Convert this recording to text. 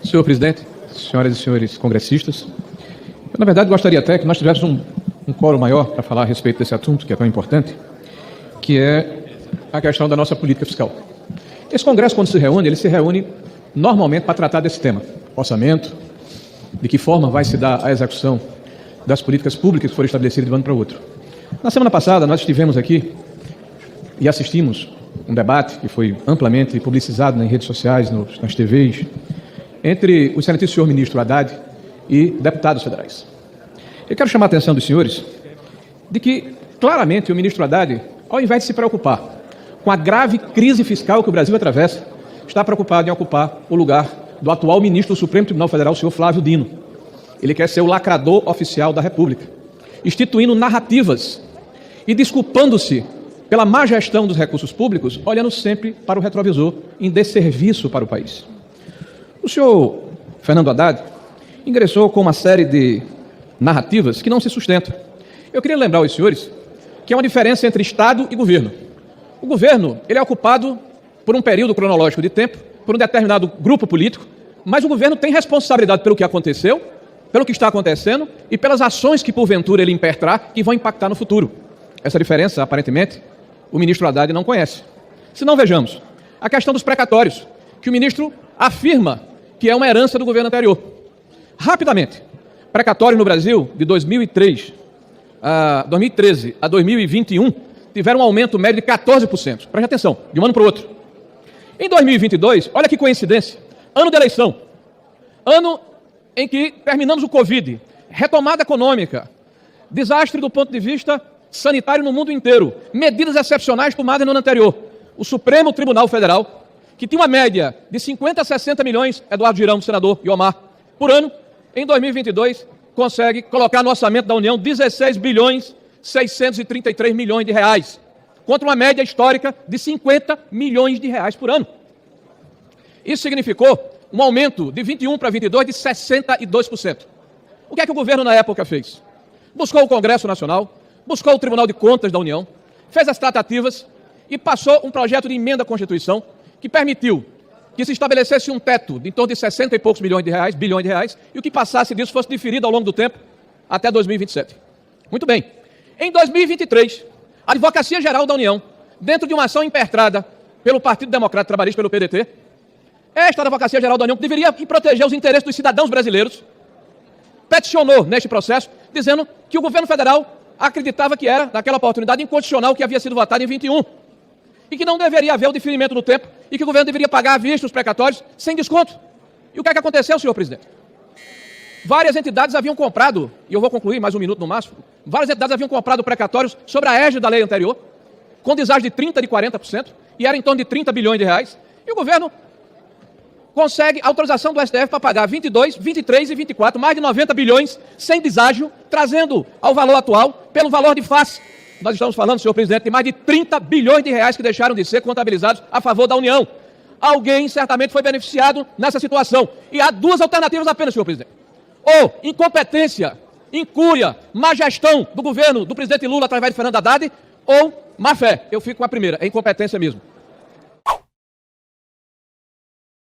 Senhor presidente, senhoras e senhores congressistas, eu, na verdade, gostaria até que nós tivéssemos um quórum maior para falar a respeito desse assunto, que é tão importante, que é a questão da nossa política fiscal. Esse Congresso, quando se reúne, ele se reúne normalmente para tratar desse tema, orçamento, de que forma vai se dar a execução das políticas públicas que foram estabelecidas de um ano para o outro. Na semana passada, nós estivemos aqui e assistimos um debate que foi amplamente publicizado nas redes sociais, nas TVs, entre o excelentíssimo senhor ministro Haddad e deputados federais. Eu quero chamar a atenção dos senhores de que, claramente, o ministro Haddad, ao invés de se preocupar com a grave crise fiscal que o Brasil atravessa, está preocupado em ocupar o lugar do atual ministro do Supremo Tribunal Federal, o senhor Flávio Dino. Ele quer ser o lacrador oficial da República, instituindo narrativas e desculpando-se pela má gestão dos recursos públicos, olhando sempre para o retrovisor, em desserviço para o país. O senhor Fernando Haddad ingressou com uma série de narrativas que não se sustentam. Eu queria lembrar aos senhores que há uma diferença entre Estado e governo. O governo, ele é ocupado por um período cronológico de tempo, por um determinado grupo político, mas o governo tem responsabilidade pelo que aconteceu, pelo que está acontecendo e pelas ações que, porventura, ele impertrar, que vão impactar no futuro. Essa diferença, aparentemente, o ministro Haddad não conhece. Se não, vejamos a questão dos precatórios, que o ministro afirma que é uma herança do governo anterior. Rapidamente, precatórios no Brasil, de 2013 a 2021, tiveram um aumento médio de 14%. Preste atenção, de um ano para o outro. Em 2022, olha que coincidência, ano de eleição, ano em que terminamos o Covid, retomada econômica, desastre do ponto de vista sanitário no mundo inteiro, medidas excepcionais tomadas no ano anterior. O Supremo Tribunal Federal, que tinha uma média de 50 a 60 milhões, Eduardo Girão, senador, e Omar, por ano, em 2022, consegue colocar no orçamento da União 16 bilhões 633 milhões de reais, contra uma média histórica de 50 milhões de reais por ano. Isso significou um aumento de 21 para 22 de 62%. O que é que o governo na época fez? Buscou o Congresso Nacional, buscou o Tribunal de Contas da União, fez as tratativas e passou um projeto de emenda à Constituição que permitiu que se estabelecesse um teto de em torno de 60 e poucos bilhões de reais, e o que passasse disso fosse diferido ao longo do tempo até 2027. Muito bem. Em 2023, a Advocacia Geral da União, dentro de uma ação impertrada pelo Partido Democrata Trabalhista, pelo PDT, esta Advocacia Geral da União, que deveria proteger os interesses dos cidadãos brasileiros, peticionou neste processo, dizendo que o governo federal acreditava que era, naquela oportunidade, inconstitucional o que havia sido votado em 21, e que não deveria haver o diferimento no tempo, e que o governo deveria pagar à vista os precatórios sem desconto. E o que é que aconteceu, senhor presidente? Várias entidades haviam comprado, e eu vou concluir mais um minuto no máximo, várias entidades haviam comprado precatórios sobre a égide da lei anterior, com deságio de 30%, de 40%, e era em torno de 30 bilhões de reais, e o governo consegue autorização do STF para pagar 22, 23 e 24, mais de 90 bilhões sem deságio, trazendo ao valor atual, pelo valor de face. Nós estamos falando, senhor presidente, de mais de 30 bilhões de reais que deixaram de ser contabilizados a favor da União. Alguém certamente foi beneficiado nessa situação. E há duas alternativas apenas, senhor presidente. Ou incompetência, incúria, má gestão do governo do presidente Lula através de Fernando Haddad, ou má fé. Eu fico com a primeira, é incompetência mesmo.